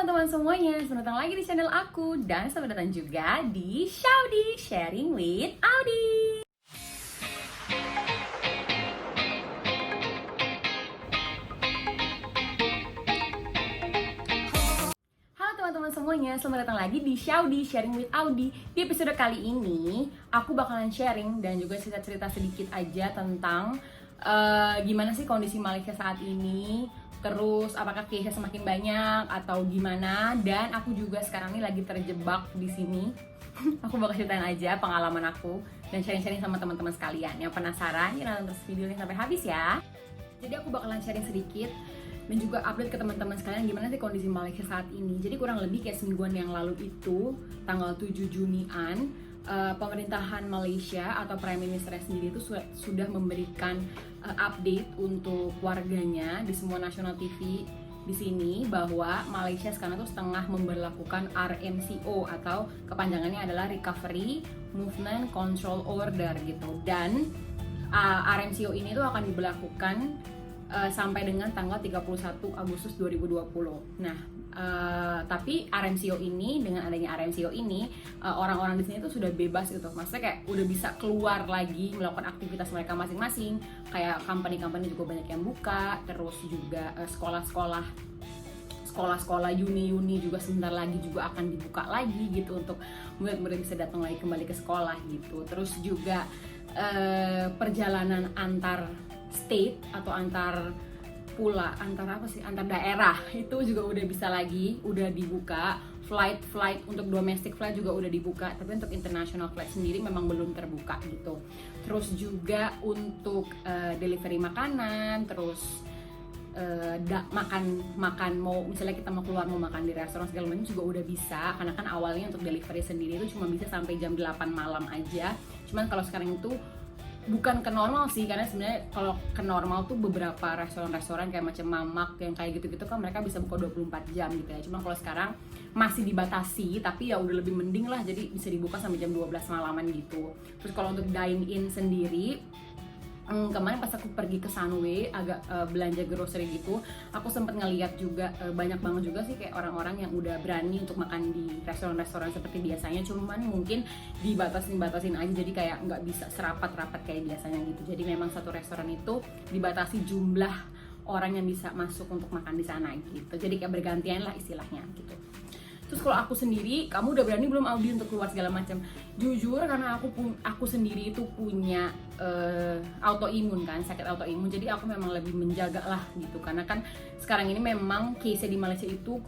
teman-teman semuanya, selamat datang lagi di channel aku. Dan selamat datang juga di Shaudi Sharing with Audi. Halo teman-teman semuanya, selamat datang lagi di Shaudi Sharing with Audi. Di episode kali ini, aku bakalan sharing dan juga cerita-cerita sedikit aja tentang gimana sih kondisi Malaysia saat ini. Terus apakah case semakin banyak atau gimana? Dan aku juga sekarang ini lagi terjebak di sini. Aku bakal ceritain aja pengalaman aku dan sharing-sharing sama teman-teman sekalian. Yang penasaran, ya nonton terus videonya sampai habis ya. Jadi aku bakalan sharing sedikit dan juga update ke teman-teman sekalian gimana sih kondisi Malaysia saat ini. Jadi kurang lebih kayak semingguan yang lalu itu, tanggal 7 Junian, pemerintahan Malaysia atau Prime Minister sendiri itu sudah memberikan update untuk warganya di semua national TV di sini bahwa Malaysia sekarang tuh setengah memberlakukan RMCO atau kepanjangannya adalah Recovery Movement Control Order gitu. Dan RMCO ini tuh akan diberlakukan sampai dengan tanggal 31 Agustus 2020. Nah, tapi RMCO ini, dengan adanya RMCO ini, orang-orang di sini tuh sudah bebas gitu. Maksudnya kayak udah bisa keluar lagi melakukan aktivitas mereka masing-masing. Kayak company-company juga banyak yang buka, terus juga sekolah-sekolah uni juga sebentar lagi juga akan dibuka lagi gitu untuk murid-murid bisa datang lagi kembali ke sekolah gitu. Terus juga perjalanan antar state atau antar daerah itu juga udah bisa lagi, udah dibuka. Flight untuk domestic flight juga udah dibuka, tapi untuk international flight sendiri memang belum terbuka gitu. Terus juga untuk delivery makanan, terus makan mau misalnya kita mau keluar mau makan di restoran segala macam juga udah bisa, karena kan awalnya untuk delivery sendiri itu cuma bisa sampai jam 8 malam aja. Cuman kalau sekarang itu bukan ke normal sih, karena sebenarnya kalau ke normal tuh beberapa restoran-restoran kayak macam Mamak yang kayak gitu-gitu kan mereka bisa buka 24 jam gitu ya. Cuma kalau sekarang masih dibatasi, tapi ya udah lebih mending lah, jadi bisa dibuka sampai jam 12 malaman gitu. Terus kalau untuk dine in sendiri, kemarin pas aku pergi ke Sunway agak belanja grocery gitu, aku sempat ngeliat juga banyak banget juga sih kayak orang-orang yang udah berani untuk makan di restoran-restoran seperti biasanya, cuman mungkin dibatasin aja, jadi kayak nggak bisa serapat-rapat kayak biasanya gitu. Jadi memang satu restoran itu dibatasi jumlah orang yang bisa masuk untuk makan di sana gitu, jadi kayak bergantian lah istilahnya gitu. Terus kalau aku sendiri, kamu udah berani belum Audi untuk keluar segala macam? Jujur karena aku sendiri itu punya autoimun kan, sakit autoimun, jadi aku memang lebih menjaga lah gitu. Karena kan sekarang ini memang case di Malaysia itu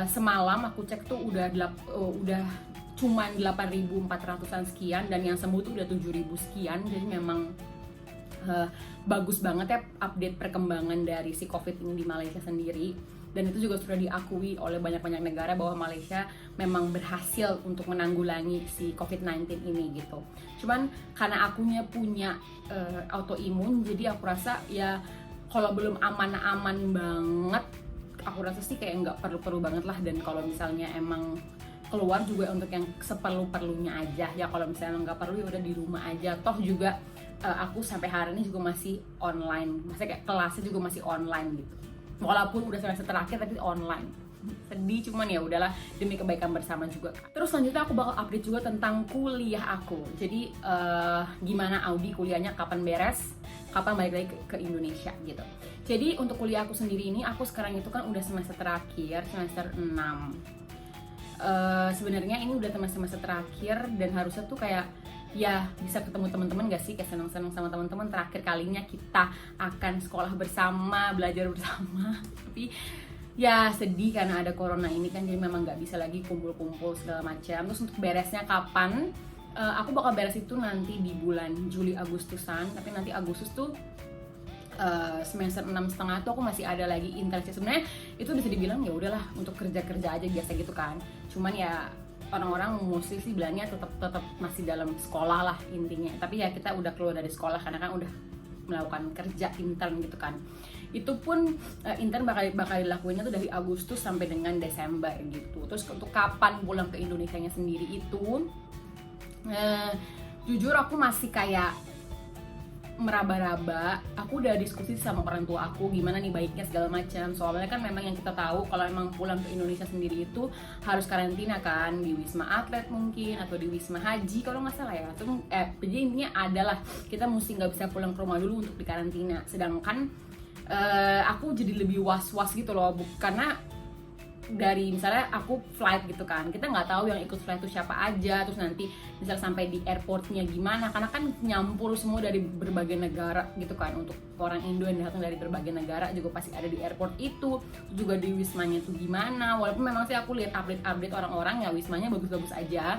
semalam aku cek tuh udah cuman 8.400-an sekian, dan yang sembuh tuh udah 7.000 sekian. Jadi memang bagus banget ya update perkembangan dari si COVID ini di Malaysia sendiri. Dan itu juga sudah diakui oleh banyak-banyak negara bahwa Malaysia memang berhasil untuk menanggulangi si COVID-19 ini gitu. Cuman karena akunya punya autoimun, jadi aku rasa ya kalau belum aman-aman banget, aku rasa sih kayak nggak perlu-perlu banget lah. Dan kalau misalnya emang keluar juga untuk yang seperlu-perlunya aja ya. Kalau misalnya nggak perlu ya udah di rumah aja. Toh juga aku sampai hari ini juga masih online, maksudnya kayak kelasnya juga masih online gitu. Walaupun udah semester terakhir tapi online. Sedih, cuman ya udahlah demi kebaikan bersama juga. Terus selanjutnya aku bakal update juga tentang kuliah aku. Jadi gimana Audi kuliahnya, kapan beres, kapan balik lagi ke Indonesia gitu. Jadi untuk kuliah aku sendiri ini, aku sekarang itu kan udah semester terakhir, semester 6. Sebenarnya ini udah semester terakhir dan harusnya tuh kayak ya bisa ketemu teman-teman gak sih, kayak seneng-seneng sama teman-teman. Terakhir kalinya kita akan sekolah bersama, belajar bersama. Tapi ya sedih karena ada corona ini kan, jadi memang nggak bisa lagi kumpul-kumpul segala macam. Terus untuk beresnya kapan? Aku bakal beres itu nanti di bulan Juli Agustusan. Tapi nanti Agustus tuh semester 6,5 tuh aku masih ada lagi internship. Sebenarnya itu bisa dibilang ya udahlah untuk kerja-kerja aja biasa gitu kan. Cuman ya orang-orang mostly sih bilangnya tetap masih dalam sekolah lah intinya. Tapi ya kita udah keluar dari sekolah karena kan udah melakukan kerja intern gitu kan. Itu pun intern bakal dilakuinnya tuh dari Agustus sampai dengan Desember gitu. Terus untuk kapan pulang ke Indonesianya sendiri itu jujur aku masih kayak meraba-raba, aku udah diskusi sama orang tua aku gimana nih baiknya segala macam. Soalnya kan memang yang kita tahu kalau emang pulang ke Indonesia sendiri itu harus karantina kan, di Wisma Atlet mungkin atau di Wisma Haji kalau nggak salah ya. Jadi intinya adalah kita mesti nggak bisa pulang ke rumah dulu untuk dikarantina. Sedangkan aku jadi lebih was-was gitu loh, karena dari misalnya aku flight gitu kan, kita nggak tahu yang ikut flight itu siapa aja, terus nanti misal sampai di airportnya gimana, karena kan nyampur semua dari berbagai negara gitu kan. Untuk orang Indo yang datang dari berbagai negara juga pasti ada di airport itu, juga di wismanya tuh gimana. Walaupun memang sih aku lihat update orang-orang ya wismanya bagus-bagus aja,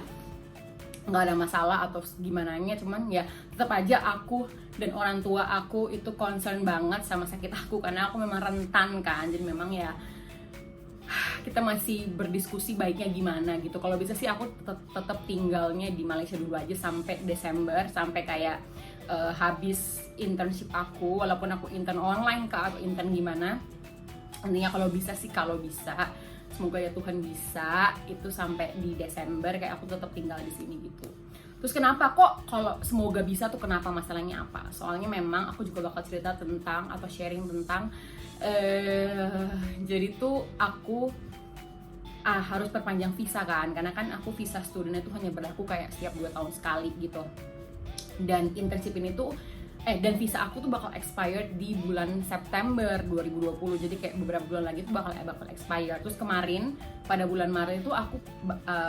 nggak ada masalah atau gimana nya, cuman ya tetap aja aku dan orang tua aku itu concern banget sama sakit aku, karena aku memang rentan kan. Jadi memang ya kita masih berdiskusi baiknya gimana gitu. Kalau bisa sih aku tetap tinggalnya di Malaysia dulu aja sampai Desember, sampai kayak habis internship aku, walaupun aku intern online kak atau intern gimana. Intinya kalau bisa sih, kalau bisa semoga ya Tuhan bisa, itu sampai di Desember kayak aku tetap tinggal di sini gitu. Terus kenapa kok kalau semoga bisa tuh, kenapa masalahnya apa? Soalnya memang aku juga bakal cerita tentang atau sharing tentang jadi tuh aku harus perpanjang visa kan, karena kan aku visa student itu hanya berlaku kayak setiap 2 tahun sekali gitu. Dan internship ini tuh dan visa aku tuh bakal expired di bulan September 2020. Jadi kayak beberapa bulan lagi tuh bakal expired. Terus kemarin pada bulan Maret itu aku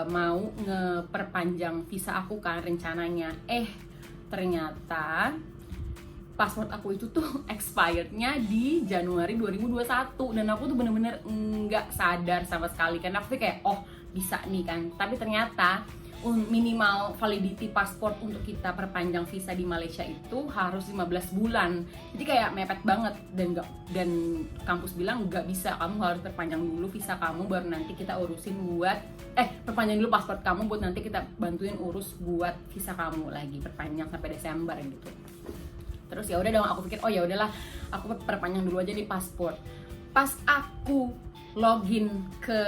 mau ngeperpanjang visa aku kan rencananya. Ternyata paspor aku itu tuh expirednya di Januari 2021, dan aku tuh bener-bener nggak sadar sama sekali, karena aku tuh kayak bisa nih kan. Tapi ternyata minimal validity paspor untuk kita perpanjang visa di Malaysia itu harus 15 bulan. Jadi kayak mepet banget, dan kampus bilang nggak bisa, kamu harus perpanjang dulu visa kamu baru nanti kita urusin buat perpanjang dulu paspor kamu buat nanti kita bantuin urus buat visa kamu lagi perpanjang sampai Desember gitu. Terus ya udah dong, aku pikir ya udahlah aku perpanjang dulu aja di paspor. Pas aku login ke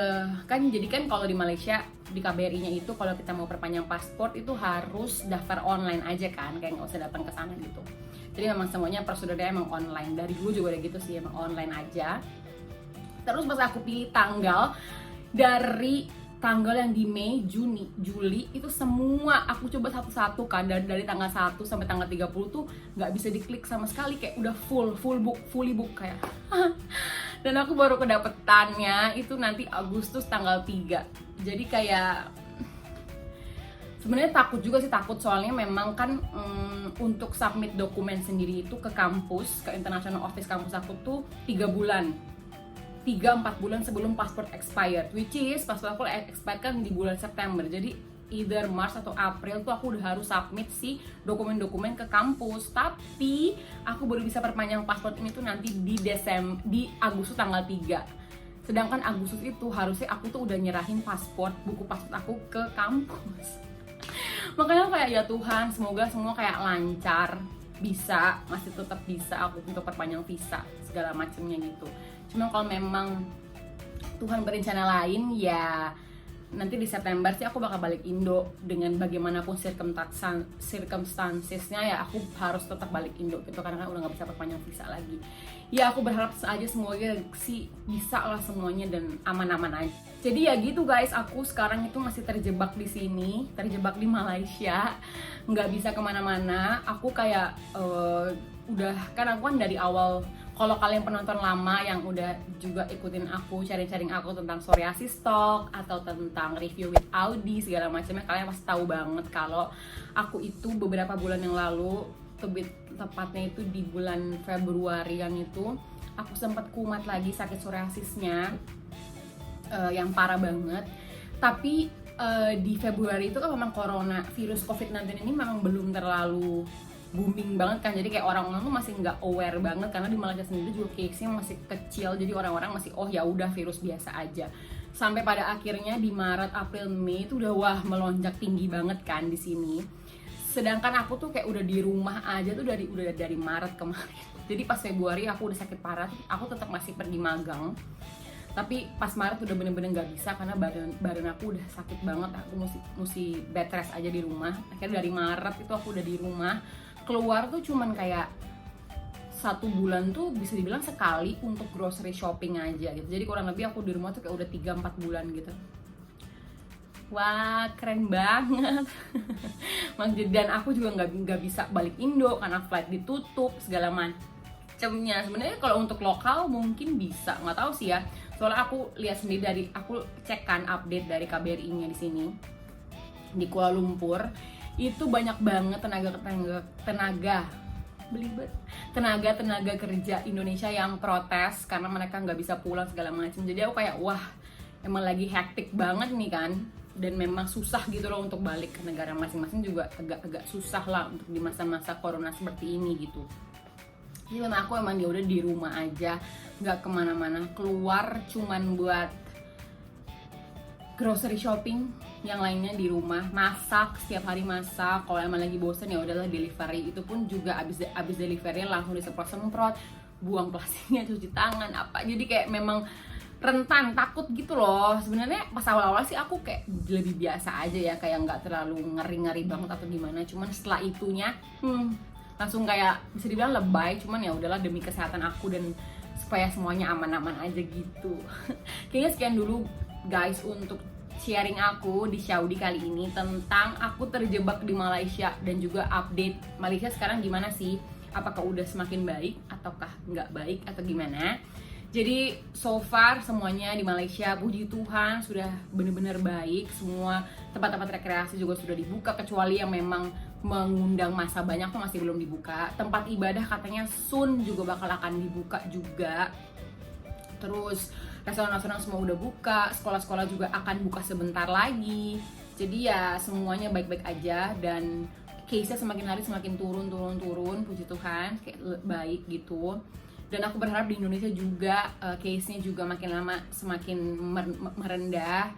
jadi kan kalau di Malaysia di KBRI-nya itu kalau kita mau perpanjang paspor itu harus daftar online aja kan, kayak nggak usah datang ke sana gitu. Jadi memang semuanya prosedurnya emang online, dari dulu juga udah gitu sih, emang online aja. Terus pas aku pilih tanggal, dari tanggal yang di Mei, Juni, Juli itu semua aku coba satu-satu kan, dari tanggal 1 sampai tanggal 30 tuh nggak bisa diklik sama sekali, kayak udah fully book kayak. Dan aku baru kedapetannya itu nanti Agustus tanggal 3. Jadi kayak sebenarnya takut juga sih, soalnya memang kan untuk submit dokumen sendiri itu ke kampus, ke international office kampus aku tuh 3-4 bulan sebelum paspor expired, which is paspor aku expired kan di bulan September. Jadi either Maret atau April tuh aku udah harus submit si dokumen-dokumen ke kampus. Tapi aku baru bisa perpanjang paspor ini tuh nanti di Agustus tanggal 3. Sedangkan Agustus itu harusnya aku tuh udah nyerahin buku paspor aku ke kampus. Makanya kayak ya Tuhan, semoga semua kayak lancar, masih tetap bisa aku untuk perpanjang visa segala macamnya gitu. Cuma kalau memang Tuhan berencana lain ya nanti di September sih aku bakal balik Indo. Dengan bagaimanapun circumstancesnya ya aku harus tetap balik Indo gitu, karena kan udah gak bisa perpanjang visa lagi. Ya aku berharap aja semuanya sih bisa lah semuanya dan aman-aman aja. Jadi ya gitu guys, aku sekarang itu masih terjebak di sini, terjebak di Malaysia, nggak bisa kemana-mana. Aku kayak udah kan aku kan dari awal, kalau kalian penonton lama yang udah juga ikutin aku, sharing aku tentang psoriasis talk atau tentang review with Audi segala macamnya, kalian pasti tahu banget kalau aku itu beberapa bulan yang lalu, tepatnya itu di bulan Februarian itu, aku sempat kumat lagi sakit psoriasisnya yang parah banget. Tapi di Februari itu kan memang virus COVID-19 ini memang belum terlalu booming banget kan, jadi kayak orang-orang tuh masih nggak aware banget, karena di Malaysia sendiri juga case-nya masih kecil, jadi orang-orang masih ya udah virus biasa aja. Sampai pada akhirnya di Maret, April, Mei itu udah melonjak tinggi banget kan di sini. Sedangkan aku tuh kayak udah di rumah aja tuh udah dari Maret kemarin. Jadi pas Februari aku udah sakit parah, aku tetap masih pergi magang. Tapi pas Maret udah bener-bener nggak bisa karena badan aku udah sakit banget, aku mesti bed rest aja di rumah. Akhirnya dari Maret itu aku udah di rumah. keluar tuh cuman kayak 1 bulan tuh bisa dibilang sekali untuk grocery shopping aja gitu. Jadi kurang lebih aku di rumah tuh kayak udah 3-4 bulan gitu. Wah, keren banget. Dan aku juga nggak bisa balik Indo karena flight ditutup segala macemnya. Sebenarnya kalau untuk lokal mungkin bisa, nggak tahu sih ya. Soalnya aku lihat sendiri aku cek kan update dari KBRI-nya di sini di Kuala Lumpur, itu banyak banget tenaga kerja Indonesia yang protes karena mereka nggak bisa pulang segala macam. Jadi aku kayak wah, emang lagi hektik banget nih kan, dan memang susah gitu loh untuk balik ke negara masing-masing, juga agak susah lah untuk di masa-masa corona seperti ini gitu. Jadi memang aku emang ya udah di rumah aja, nggak kemana-mana, keluar cuman buat grocery shopping, yang lainnya di rumah, masak setiap hari masak. Kalau emang lagi bosen ya udahlah delivery, itu pun juga abis delivery langsung disemprot-semprot, buang plastiknya, cuci tangan apa. Jadi kayak memang rentan, takut gitu loh. Sebenarnya pas awal-awal sih aku kayak lebih biasa aja ya, kayak nggak terlalu ngeri-ngeri banget atau gimana. Cuman setelah itunya langsung kayak bisa dibilang lebay. Cuman ya udahlah demi kesehatan aku dan supaya semuanya aman-aman aja gitu. Kayaknya sekian dulu guys untuk sharing aku di Shaudi kali ini tentang aku terjebak di Malaysia dan juga update Malaysia sekarang gimana sih, apakah udah semakin baik ataukah nggak baik atau gimana. Jadi so far semuanya di Malaysia puji Tuhan sudah benar-benar baik, semua tempat-tempat rekreasi juga sudah dibuka, kecuali yang memang mengundang massa banyak tuh masih belum dibuka. Tempat ibadah katanya soon juga bakal akan dibuka juga. Terus restoran-restoran semua udah buka, sekolah-sekolah juga akan buka sebentar lagi. Jadi ya semuanya baik-baik aja, dan case-nya semakin hari semakin turun, puji Tuhan, kayak baik gitu. Dan aku berharap di Indonesia juga case-nya juga makin lama semakin merendah.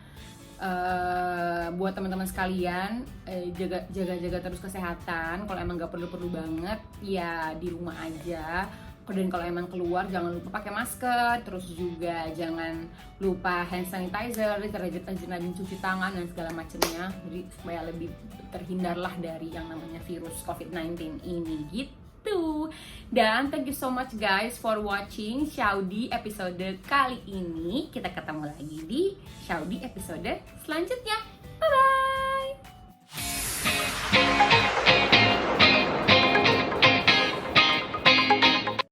Buat teman-teman sekalian, jaga terus kesehatan. Kalau emang nggak perlu banget ya di rumah aja. Dan kalau emang keluar jangan lupa pakai masker, terus juga jangan lupa hand sanitizer, rajin cuci tangan dan segala macamnya. Jadi supaya lebih terhindarlah dari yang namanya virus COVID-19 ini gitu. Dan thank you so much guys for watching Shaudi episode kali ini. Kita ketemu lagi di Shaudi episode selanjutnya.